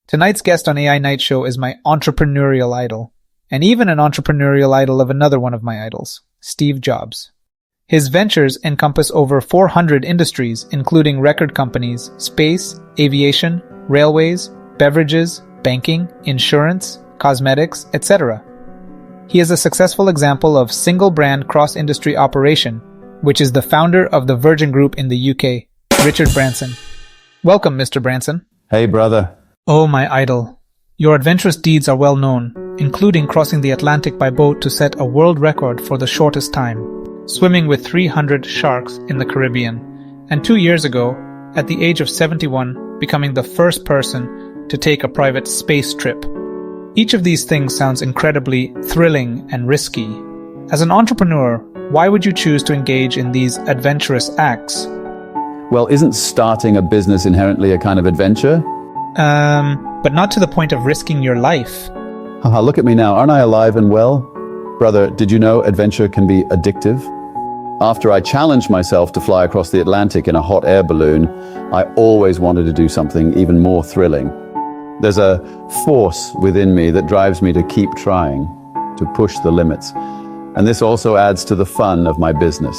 Tonight's guest on AI Night Show is my entrepreneurial idol, and even an entrepreneurial idol of another one of my idols, Steve Jobs. His ventures encompass over 400 industries, including record companies, space, aviation, railways, beverages, banking, insurance, cosmetics, etc. He is a successful example of single-brand cross-industry operation, which is the founder of the Virgin Group in the UK, Richard Branson. Welcome, Mr. Branson. Hey, brother. Oh, my idol. Your adventurous deeds are well known, including crossing the Atlantic by boat to set a world record for the shortest time, swimming with 300 sharks in the Caribbean, and 2 years ago, at the age of 71, becoming the first person to take a private space trip. Each of these things sounds incredibly thrilling and risky. As an entrepreneur, why would you choose to engage in these adventurous acts? Well, isn't starting a business inherently a kind of adventure? But not to the point of risking your life. Haha, look at me now. Aren't I alive and well? Brother, did you know adventure can be addictive? After I challenged myself to fly across the Atlantic in a hot air balloon, I always wanted to do something even more thrilling. There's a force within me that drives me to keep trying, to push the limits. And this also adds to the fun of my business.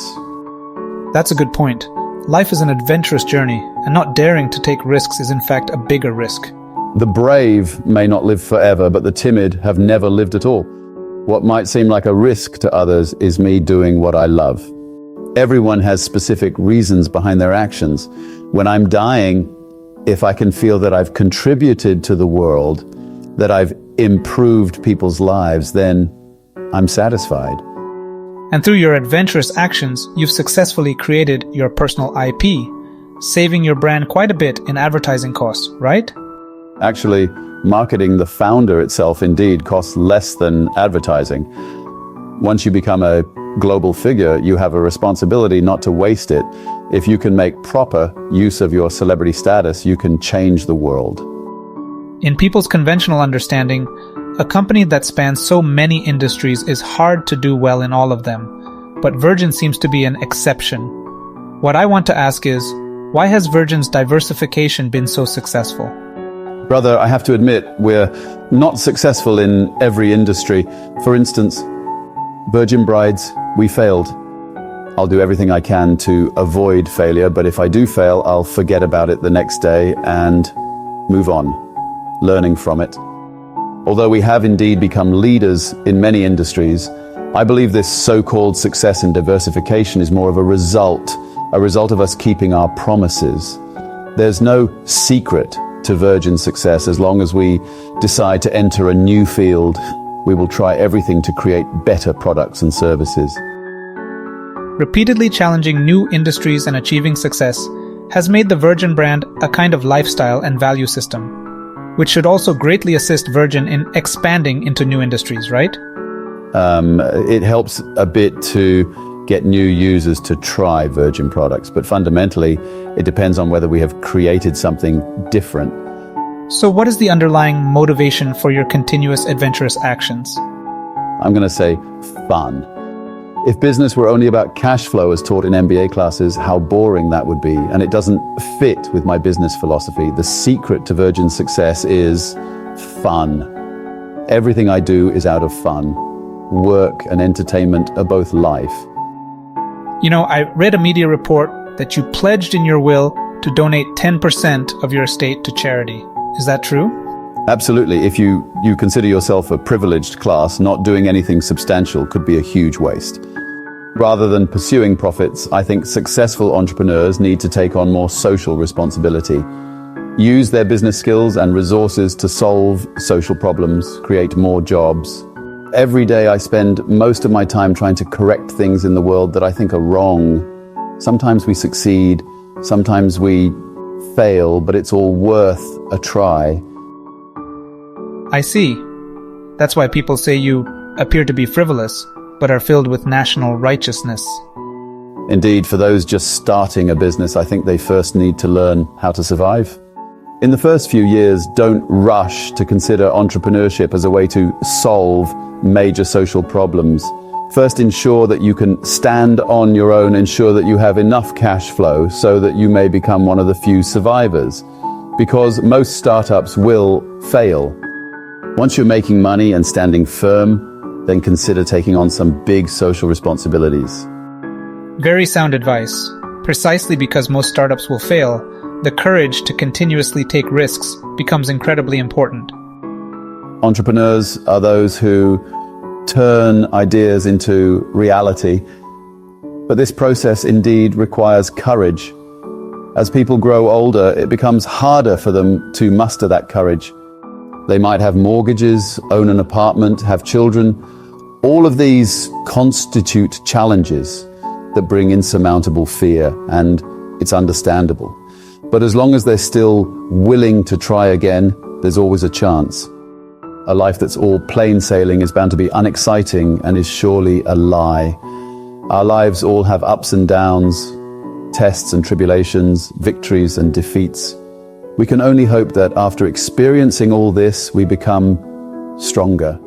That's a good point. Life is an adventurous journey, and not daring to take risks is in fact a bigger risk. The brave may not live forever, but the timid have never lived at all. What might seem like a risk to others is me doing what I love. Everyone has specific reasons behind their actions. When I'm dying, if I can feel that I've contributed to the world, that I've improved people's lives, then I'm satisfied. And through your adventurous actions, you've successfully created your personal IP, saving your brand quite a bit in advertising costs, right? Actually, marketing the founder itself indeed costs less than advertising. Once you become a global figure, you have a responsibility not to waste it. If you can make proper use of your celebrity status, you can change the world. In people's conventional understanding, a company that spans so many industries is hard to do well in all of them, but Virgin seems to be an exception. What I want to ask is, why has Virgin's diversification been so successful? Brother, I have to admit, we're not successful in every industry. For instance, Virgin Brides, we failed. I'll do everything I can to avoid failure, but if I do fail, I'll forget about it the next day and move on, learning from it. Although we have indeed become leaders in many industries, I believe this so-called success and diversification is more of a result of us keeping our promises. There's no secret to Virgin's success. As long as we decide to enter a new field, we will try everything to create better products and services. Repeatedly challenging new industries and achieving success has made the Virgin brand a kind of lifestyle and value system, which should also greatly assist Virgin in expanding into new industries, right? It helps a bit to get new users to try Virgin products, but fundamentally, it depends on whether we have created something different. So what is the underlying motivation for your continuous adventurous actions? I'm going to say fun. If business were only about cash flow as taught in MBA classes, how boring that would be, and it doesn't fit with my business philosophy. The secret to Virgin's success is fun. Everything I do is out of fun. Work and entertainment are both life. You know, I read a media report that you pledged in your will to donate 10% of your estate to charity. Is that true? Absolutely. If you consider yourself a privileged class, not doing anything substantial could be a huge waste. Rather than pursuing profits, I think successful entrepreneurs need to take on more social responsibility. Use their business skills and resources to solve social problems, create more jobs. Every day I spend most of my time trying to correct things in the world that I think are wrong. Sometimes we succeed, sometimes we fail, but it's all worth a try. I see. That's why people say you appear to be frivolous, but are filled with national righteousness. Indeed, for those just starting a business, I think they first need to learn how to survive. In the first few years, don't rush to consider entrepreneurship as a way to solve major social problems. First, ensure that you can stand on your own, ensure that you have enough cash flow so that you may become one of the few survivors. because most startups will fail. Once you're making money and standing firm, then consider taking on some big social responsibilities. Very sound advice. Precisely because most startups will fail, the courage to continuously take risks becomes incredibly important. Entrepreneurs are those who turn ideas into reality, but this process indeed requires courage. As people grow older, it becomes harder for them to muster that courage. They might have mortgages, own an apartment, have children. All of these constitute challenges that bring insurmountable fear, and it's understandable. But as long as they're still willing to try again, there's always a chance. A life that's all plain sailing is bound to be unexciting and is surely a lie. Our lives all have ups and downs, tests and tribulations, victories and defeats. We can only hope that after experiencing all this, we become stronger,